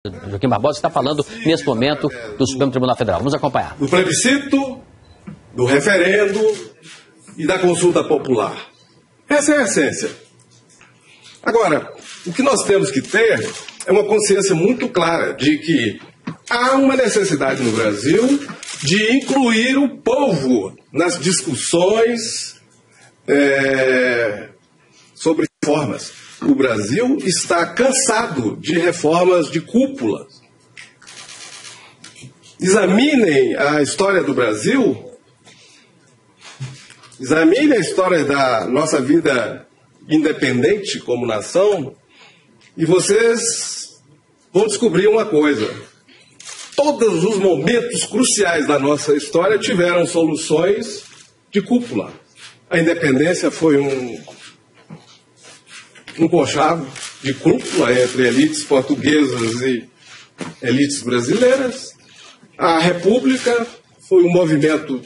Joaquim Barbosa está falando nesse momento do Supremo Tribunal Federal. Vamos acompanhar. Do plebiscito, do referendo e da consulta popular. Essa é a essência. Agora, o que nós temos que ter é uma consciência muito clara de que há uma necessidade no Brasil de incluir o povo nas discussões sobre reformas. O Brasil está cansado de reformas de cúpula. Examinem a história do Brasil, examinem a história da nossa vida independente como nação e vocês vão descobrir uma coisa. Todos os momentos cruciais da nossa história tiveram soluções de cúpula. A independência foi um conchavo de cúpula entre elites portuguesas e elites brasileiras. A República foi um movimento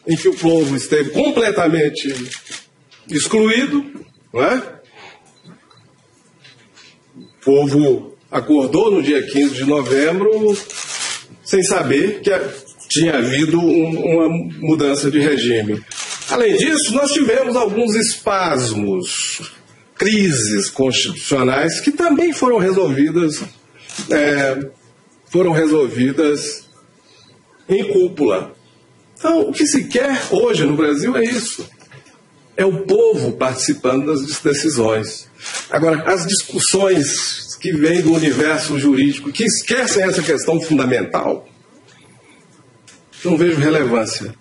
em que o povo esteve completamente excluído, não é? O povo acordou no dia 15 de novembro sem saber que tinha havido uma mudança de regime. Além disso, nós tivemos alguns espasmos, crises constitucionais que também foram resolvidas em cúpula. Então, o que se quer hoje no Brasil é isso. É o povo participando das decisões. Agora, as discussões que vêm do universo jurídico, que esquecem essa questão fundamental, não vejo relevância.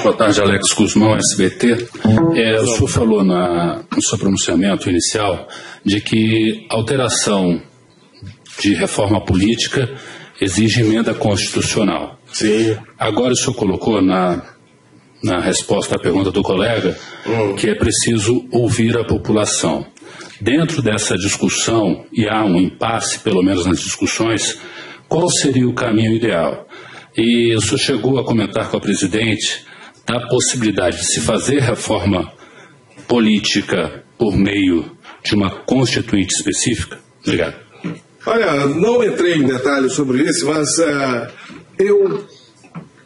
Boa tarde, Alex Guzmão, SBT. O senhor falou no seu pronunciamento inicial de que alteração de reforma política exige emenda constitucional. Sim. Agora o senhor colocou na resposta à pergunta do colega que é preciso ouvir a população. Dentro dessa discussão, e há um impasse, pelo menos nas discussões, qual seria o caminho ideal? E o senhor chegou a comentar com a presidente da possibilidade de se fazer reforma política por meio de uma constituinte específica? Obrigado. Olha, não entrei em detalhes sobre isso, mas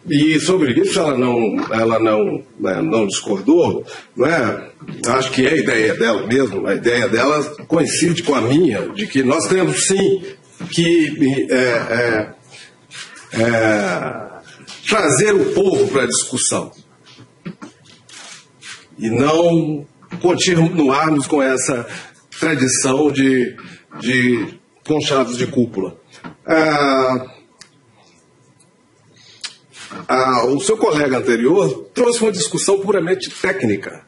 e sobre isso ela não discordou, não é? Acho que é a ideia dela mesmo, a ideia dela coincide com a minha, de que nós temos sim que trazer o povo para a discussão e não continuarmos com essa tradição de conchavos de cúpula. O seu colega anterior trouxe uma discussão puramente técnica,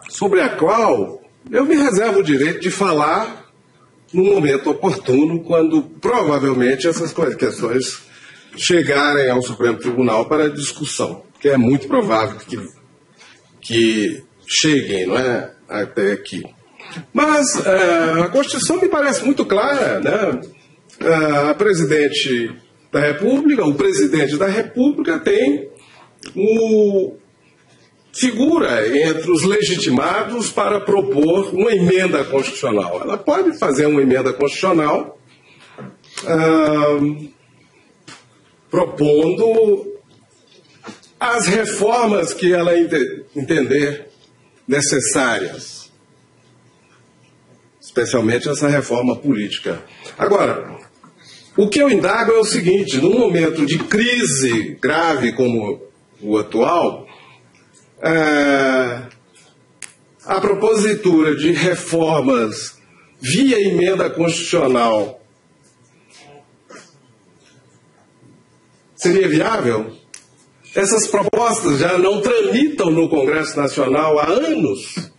sobre a qual eu me reservo o direito de falar no momento oportuno, quando provavelmente essas questões chegarem ao Supremo Tribunal para discussão, que é muito provável que cheguem, não é, até aqui. Mas a Constituição me parece muito clara, né? A presidente da República, o presidente da República tem figura entre os legitimados para propor uma emenda constitucional. Ela pode fazer uma emenda constitucional propondo as reformas que ela entender necessárias, especialmente essa reforma política. Agora, o que eu indago é o seguinte: num momento de crise grave como o atual, a propositura de reformas via emenda constitucional seria viável? Essas propostas já não tramitam no Congresso Nacional há anos.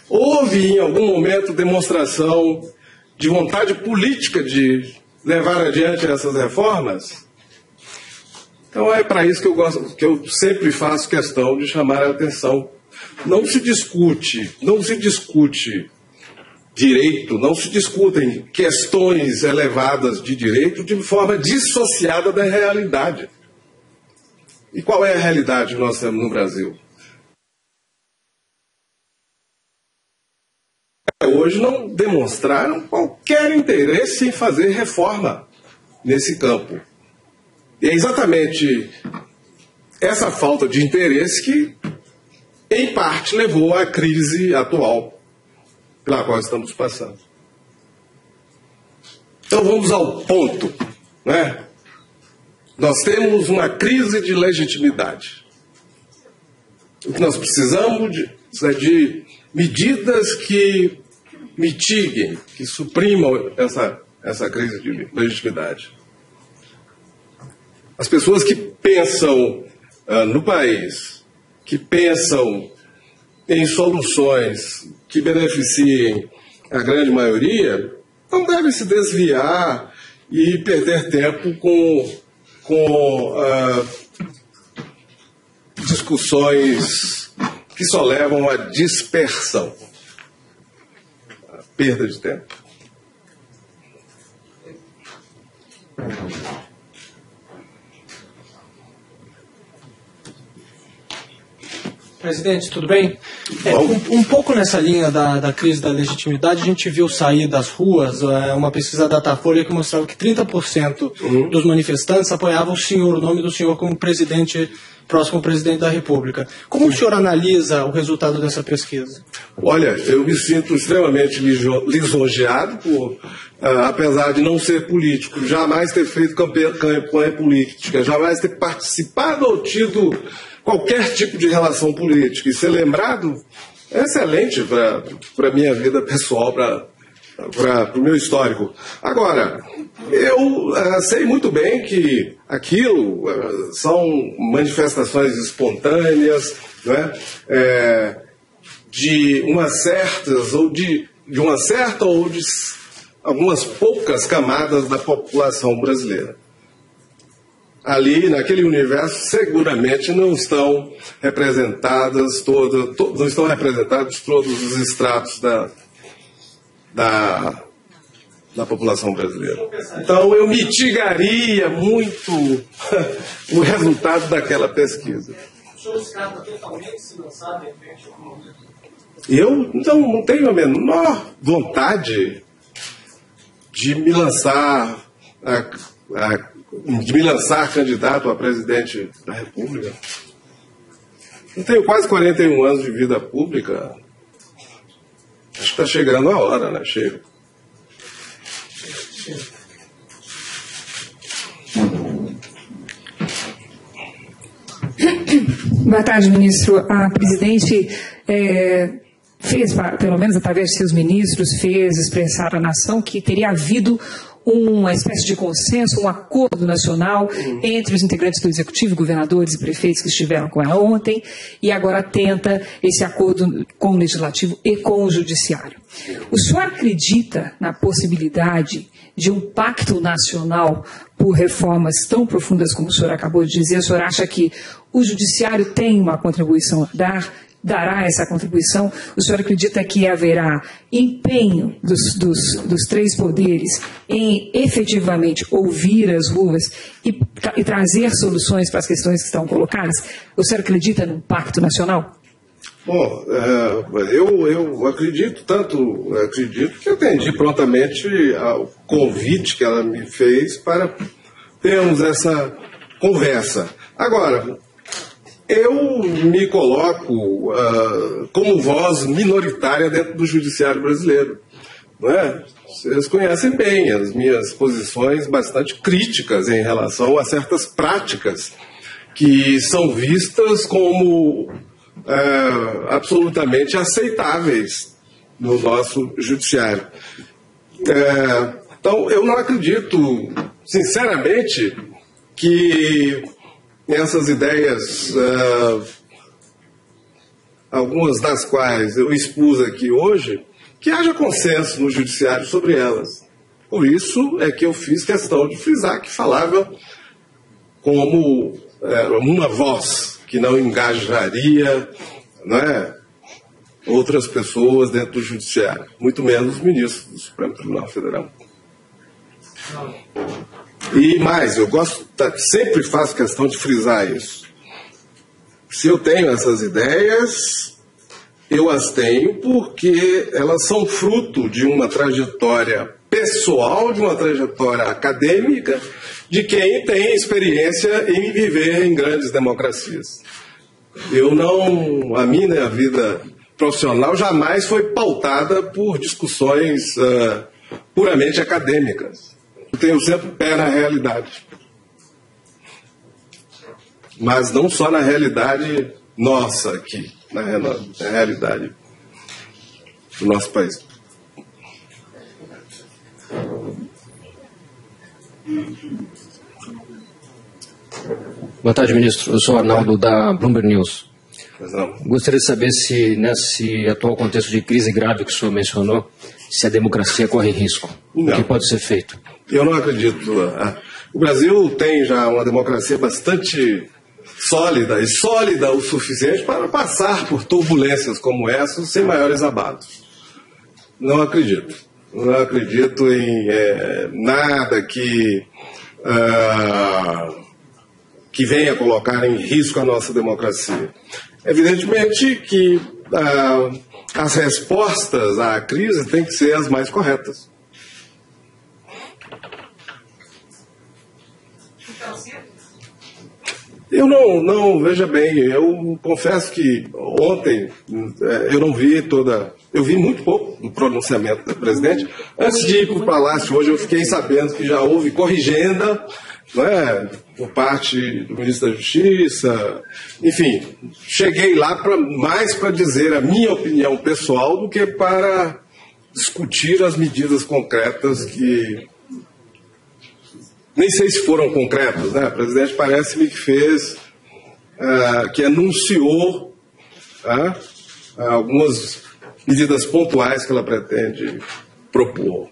Houve, em algum momento, demonstração de vontade política de levar adiante essas reformas? Então é para isso que eu sempre faço questão de chamar a atenção. Não se discute direito, não se discutem questões elevadas de direito de forma dissociada da realidade. E qual é a realidade que nós temos no Brasil? Hoje não demonstraram qualquer interesse em fazer reforma nesse campo. E é exatamente essa falta de interesse que, em parte, levou à crise atual pela qual estamos passando. Então vamos ao ponto, né? Nós temos uma crise de legitimidade. O que nós precisamos é de medidas que mitiguem, que suprimam essa crise de legitimidade. As pessoas que pensam no país, que pensam em soluções que beneficiem a grande maioria, não devem se desviar e perder tempo com discussões que só levam à dispersão, à perda de tempo. Presidente, tudo bem? Um pouco nessa linha da crise da legitimidade, a gente viu sair das ruas uma pesquisa da Datafolha que mostrava que 30% dos manifestantes apoiavam o nome do senhor como presidente, próximo presidente da República. Como o senhor analisa o resultado dessa pesquisa? Olha, eu me sinto extremamente lisonjeado por, apesar de não ser político, jamais ter feito campanha política, jamais ter participado ou tido qualquer tipo de relação política. E ser lembrado é excelente para a minha vida pessoal, para o meu histórico. Agora, eu sei muito bem que aquilo são manifestações espontâneas, né, de umas certas, ou de uma certa ou de algumas poucas camadas da população brasileira. Ali, naquele universo, seguramente não estão representados todos os estratos da população brasileira. Então, eu mitigaria muito o resultado daquela pesquisa. O senhor descarta totalmente se lançar de repente? Eu não tenho a menor vontade de me lançar candidato a presidente da República. Eu tenho quase 41 anos de vida pública. Acho que está chegando a hora, né? Chega. Boa tarde, ministro. A presidente fez, pelo menos através de seus ministros, fez expressar à nação que teria havido uma espécie de consenso, um acordo nacional entre os integrantes do Executivo, governadores e prefeitos que estiveram com ela ontem, e agora tenta esse acordo com o Legislativo e com o Judiciário. O senhor acredita na possibilidade de um pacto nacional por reformas tão profundas como o senhor acabou de dizer? O senhor acha que o Judiciário tem uma contribuição a dar? Dará essa contribuição? O senhor acredita que haverá empenho dos três poderes em efetivamente ouvir as ruas e trazer soluções para as questões que estão colocadas? O senhor acredita num pacto nacional? Bom, eu acredito que atendi prontamente ao convite que ela me fez para termos essa conversa. Agora, eu me coloco como voz minoritária dentro do judiciário brasileiro. Não é? Vocês conhecem bem as minhas posições bastante críticas em relação a certas práticas que são vistas como absolutamente aceitáveis no nosso judiciário. Então, eu não acredito, sinceramente, que essas ideias, algumas das quais eu expus aqui hoje, que haja consenso no judiciário sobre elas. Por isso é que eu fiz questão de frisar que falava como uma voz que não engajaria, não é, outras pessoas dentro do Judiciário, muito menos ministros do Supremo Tribunal Federal. E mais, eu sempre faço questão de frisar isso. Se eu tenho essas ideias, eu as tenho porque elas são fruto de uma trajetória pessoal, de uma trajetória acadêmica, de quem tem experiência em viver em grandes democracias. A minha vida profissional jamais foi pautada por discussões puramente acadêmicas. Eu tenho sempre o pé na realidade. Mas não só na realidade nossa aqui, na realidade do nosso país. Boa tarde, ministro. Eu sou Arnaldo, da Bloomberg News. Não. Gostaria de saber se, nesse atual contexto de crise grave que o senhor mencionou, se a democracia corre risco. Não. O que pode ser feito? Eu não acredito. O Brasil tem já uma democracia bastante sólida e sólida o suficiente para passar por turbulências como essas sem maiores abalos. Não acredito. Não acredito em nada que venha colocar em risco a nossa democracia. Evidentemente que as respostas à crise têm que ser as mais corretas. Eu não, veja bem, eu confesso que ontem eu não vi eu vi muito pouco do pronunciamento do presidente. Antes de ir para o Palácio hoje eu fiquei sabendo que já houve corrigenda, não é, por parte do ministro da Justiça, enfim, cheguei lá mais para dizer a minha opinião pessoal do que para discutir as medidas concretas que nem sei se foram concretas, né? O presidente parece-me que fez, que anunciou algumas medidas pontuais que ela pretende propor.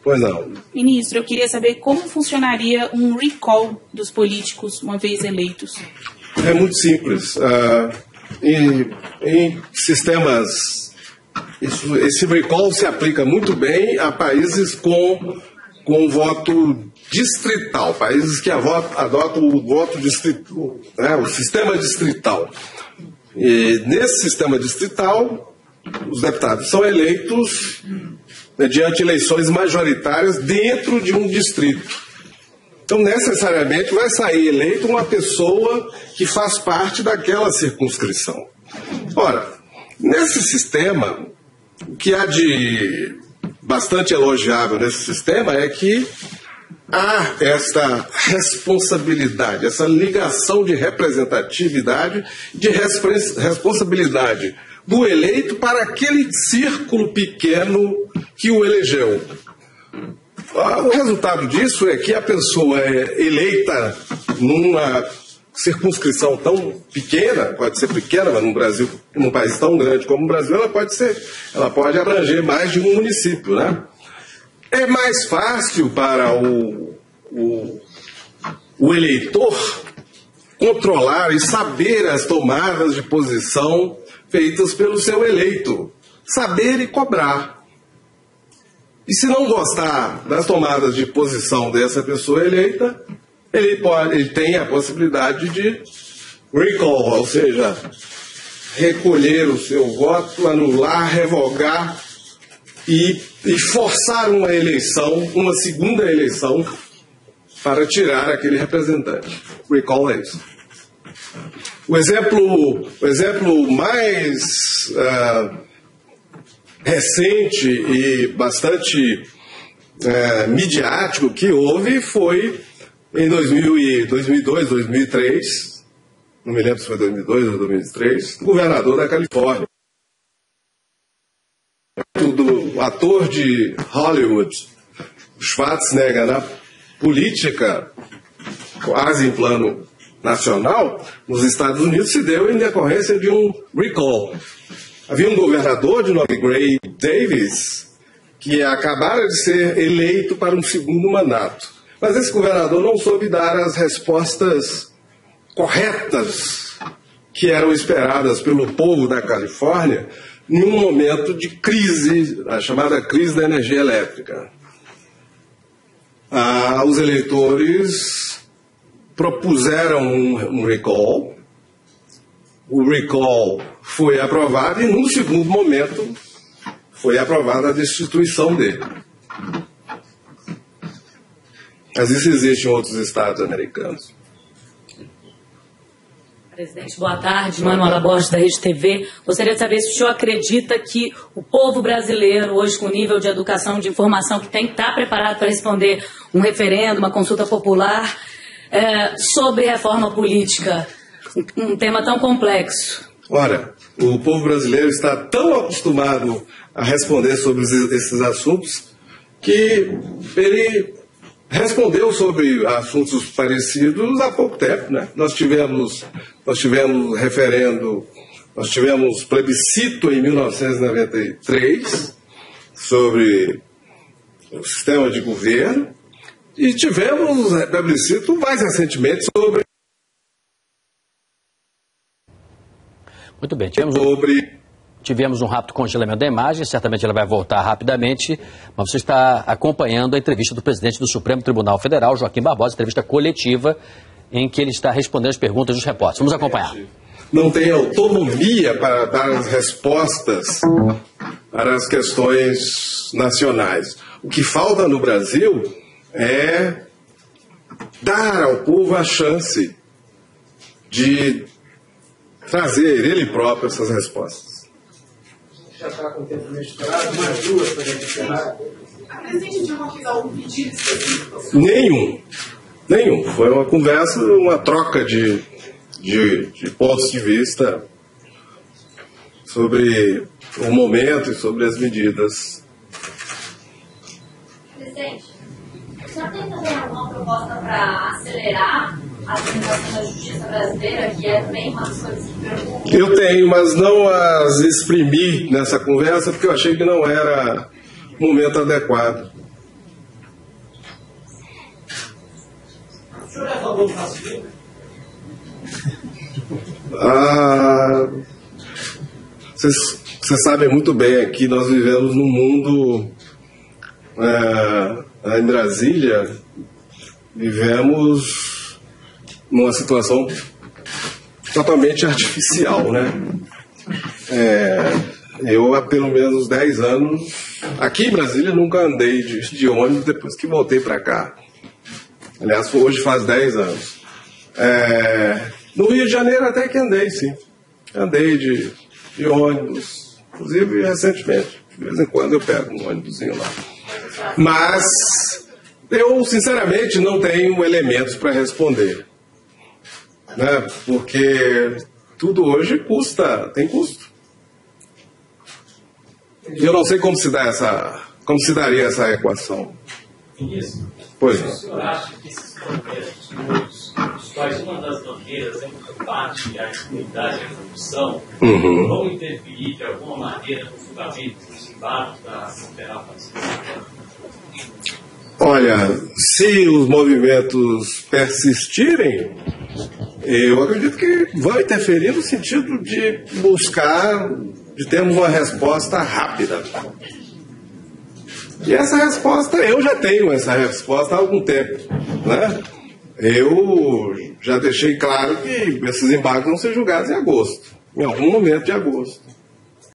Pois não. Ministro, eu queria saber como funcionaria um recall dos políticos uma vez eleitos. É muito simples. Em sistemas, esse recall se aplica muito bem a países com voto distrital, países que adotam o voto distrital, o sistema distrital. E nesse sistema distrital, os deputados são eleitos mediante eleições majoritárias dentro de um distrito. Então, necessariamente, vai sair eleito uma pessoa que faz parte daquela circunscrição. Ora, nesse sistema, o que há de bastante elogiável nesse sistema é que há esta responsabilidade, essa ligação de representatividade, de responsabilidade do eleito para aquele círculo pequeno que o elegeu. O resultado disso é que a pessoa é eleita numa circunscrição tão pequena, pode ser pequena, mas num país tão grande como o Brasil, ela pode abranger mais de um município, né? É mais fácil para o eleitor controlar e saber as tomadas de posição feitas pelo seu eleito, saber e cobrar. E se não gostar das tomadas de posição dessa pessoa eleita, ele tem a possibilidade de recall, ou seja, recolher o seu voto, anular, revogar e forçar uma eleição, uma segunda eleição, para tirar aquele representante. Recall é isso. O exemplo mais recente e bastante midiático que houve foi em 2002, 2003, não me lembro se foi 2002 ou 2003, governador da Califórnia. Do ator de Hollywood, Schwarzenegger, na política quase em plano nacional, nos Estados Unidos, se deu em decorrência de um recall. Havia um governador de nome Gray Davis que acabara de ser eleito para um segundo mandato. Mas esse governador não soube dar as respostas corretas que eram esperadas pelo povo da Califórnia em um momento de crise, a chamada crise da energia elétrica. Os eleitores propuseram um recall, o recall foi aprovado e, num segundo momento, foi aprovada a destituição dele. Mas isso existe em outros estados americanos. Presidente, boa tarde. Manuela Borges, da Rede TV. Gostaria de saber se o senhor acredita que o povo brasileiro, hoje com o nível de educação, de informação que tem, está preparado para responder um referendo, uma consulta popular sobre reforma política, um tema tão complexo. Ora, o povo brasileiro está tão acostumado a responder sobre esses assuntos que ele respondeu sobre assuntos parecidos há pouco tempo, né? Nós tivemos referendo, nós tivemos plebiscito em 1993 sobre o sistema de governo e tivemos plebiscito mais recentemente sobre... Muito bem, tivemos um rápido congelamento da imagem, certamente ela vai voltar rapidamente, mas você está acompanhando a entrevista do presidente do Supremo Tribunal Federal, Joaquim Barbosa, entrevista coletiva, em que ele está respondendo as perguntas dos repórteres. Vamos acompanhar. Não tem autonomia para dar as respostas para as questões nacionais. O que falta no Brasil é dar ao povo a chance de trazer ele próprio essas respostas. Já está com o tempo misturado, mais duas para a gente encerrar. A presidente Dilma fez algum pedido específico? Nenhum. Foi uma conversa, uma troca de pontos de vista sobre o momento e sobre as medidas. Presidente, o senhor tem também alguma proposta para acelerar a tramitação da justiça brasileira, que é também uma das coisas que preocupa? Eu tenho, mas não as exprimi nessa conversa, porque eu achei que não era o momento adequado. O senhor é a favor do racismo? Vocês sabem muito bem aqui, nós vivemos num mundo, em Brasília, vivemos numa situação totalmente artificial, né? Eu há pelo menos 10 anos, aqui em Brasília, nunca andei de ônibus depois que voltei para cá. Aliás, hoje faz 10 anos. No Rio de Janeiro até que andei, sim. Andei de ônibus, inclusive recentemente. De vez em quando eu pego um ônibusinho lá. Mas eu, sinceramente, não tenho elementos para responder. Né? Porque tudo hoje tem custo. E eu não sei como se daria essa equação. Ministro, pois o senhor acha que esses protestos todos, dos quais uma das bandeiras é o combate à impunidade e à corrupção, vão interferir de alguma maneira no fundamento dos embargos da Federal Pacífica? Olha, se os movimentos persistirem, eu acredito que vão interferir no sentido de termos uma resposta rápida. E essa resposta, eu já tenho essa resposta há algum tempo, né? Eu já deixei claro que esses embargos vão ser julgados em agosto, em algum momento de agosto.